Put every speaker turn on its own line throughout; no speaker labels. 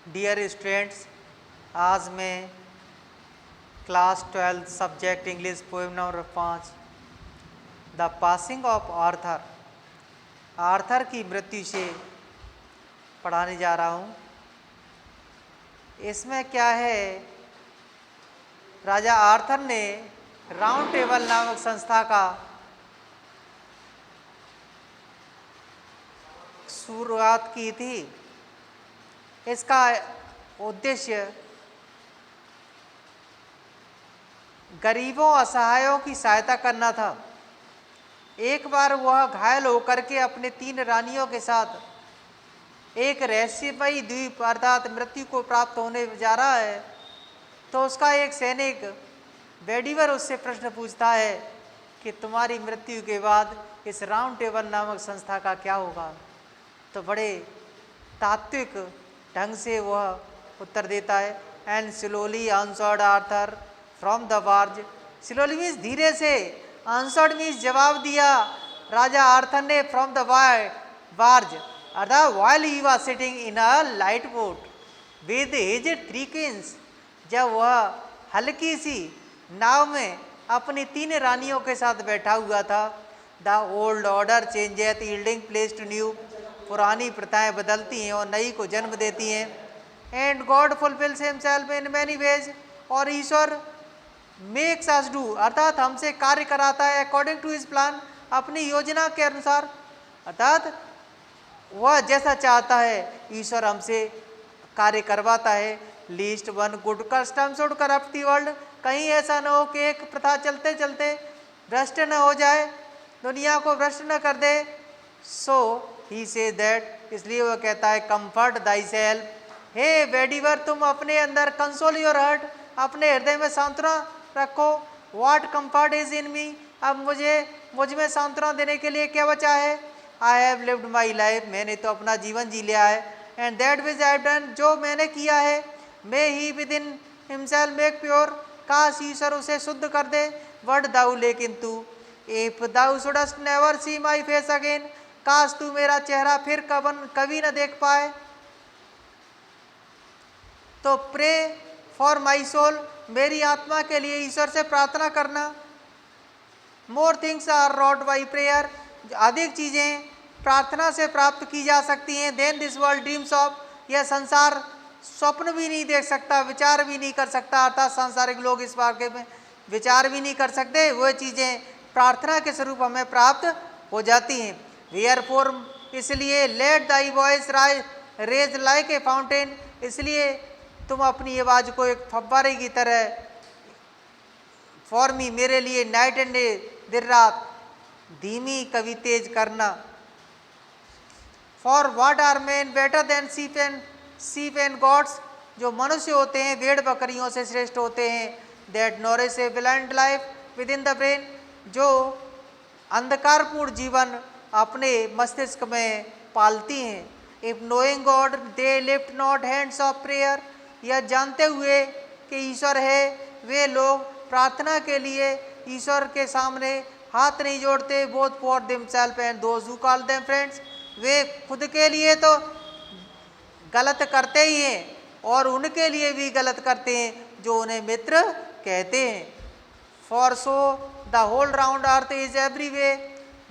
Dear students, आज मैं class 12 subject English poem number 5 the passing of Arthur, Arthur की मृत्यु से पढ़ाने जा रहा हूँ। इसमें क्या है, राजा आर्थर ने राउंड टेबल नामक संस्था का शुरुआत की थी। इसका उद्देश्य गरीबों असहायों की सहायता करना था। एक बार वह घायल होकर के अपने 3 रानियों के साथ एक रहस्यमयी द्वीप अर्थात मृत्यु को प्राप्त होने जा रहा है, तो उसका एक सैनिक बेडीवर उससे प्रश्न पूछता है कि तुम्हारी मृत्यु के बाद इस राउंड टेबल नामक संस्था का क्या होगा। तो बड़े तात्विक ढंग से वह उत्तर देता है, and slowly answered Arthur from the barge. Slowly means धीरे से, आंसर्ड मीन्स जवाब दिया राजा आर्थर ने फ्रॉम द बार्ज, अर्थात while he was sitting in a light boat with his 3 queens. जब वह हल्की सी नाव में अपनी 3 रानियों के साथ बैठा हुआ था। The old order changeth yielding place to new, पुरानी प्रथाएं बदलती हैं और नई को जन्म देती हैं। And God fulfils himself in many ways, और ईश्वर मेक्स अस डू, अर्थात हमसे कार्य कराता है अकॉर्डिंग टू हिज प्लान, अपनी योजना के अनुसार। अर्थात वह जैसा चाहता है ईश्वर हमसे कार्य करवाता है। Least one good custom should corrupt the world, कहीं ऐसा न हो कि एक प्रथा चलते चलते भ्रष्ट न हो जाए, दुनिया को भ्रष्ट न कर दे। सो ही से दैट, इसलिए वह कहता है कंफर्ट दाई सेल्फ, हे बेडीवर तुम अपने अंदर कंसोल योर हार्ट, अपने हृदय में सांत्वना रखो। व्हाट कंफर्ट इज इन मी, अब मुझ में सांत्वना देने के लिए क्या बचा है। I have lived my life, मैंने तो अपना जीवन जी लिया है। And that which I have done, जो मैंने किया है। May he within himself make pure, काश ईश्वर उसे शुद्ध कर दे। वर्ड दाऊ, लेकिन तू, if thou shouldst never see my face again, काश तू मेरा चेहरा फिर कभी न देख पाए। तो प्रे फॉर माई सोल, मेरी आत्मा के लिए ईश्वर से प्रार्थना करना। More things are wrought by prayer, अधिक चीज़ें प्रार्थना से प्राप्त की जा सकती हैं। Than this world dreams of, यह संसार स्वप्न भी नहीं देख सकता, विचार भी नहीं कर सकता, अर्थात सांसारिक लोग इस बारे में विचार भी नहीं कर सकते। वह चीज़ें प्रार्थना के स्वरूप हमें प्राप्त हो जाती हैं। वेयरफॉर, इसलिए let thy voice rise like a fountain, इसलिए तुम अपनी आवाज़ को एक फव्वारे की तरह, फॉर मी, मेरे लिए, नाइट एंड डे, दिन रात, धीमी कभी तेज करना। For what are men better than sheep and gods, जो मनुष्य होते हैं भेड़ बकरियों से श्रेष्ठ होते हैं। That nourish a blind life with in the brain, जो अंधकारपूर्ण जीवन अपने मस्तिष्क में पालती हैं। If knowing God they lift not hands of prayer, यह जानते हुए कि ईश्वर है वे लोग प्रार्थना के लिए ईश्वर के सामने हाथ नहीं जोड़ते। Both for themselves and those who call them friends, वे खुद के लिए तो गलत करते ही हैं और उनके लिए भी गलत करते हैं जो उन्हें मित्र कहते हैं। For so the whole round earth is every way,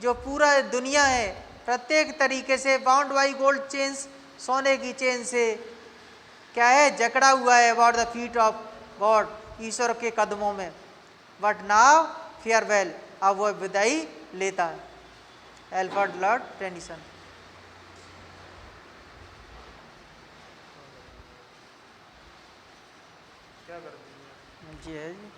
जो पूरा दुनिया है प्रत्येक तरीके से बाउंड बाई गोल्ड चेन्स, सोने की चेन से क्या है, जकड़ा हुआ है। About the feet of God, ईश्वर के कदमों में। बट नाउ फेयरवेल, अब वह विदाई लेता है। Alfred Lord Tennyson. क्या कर जी है जी।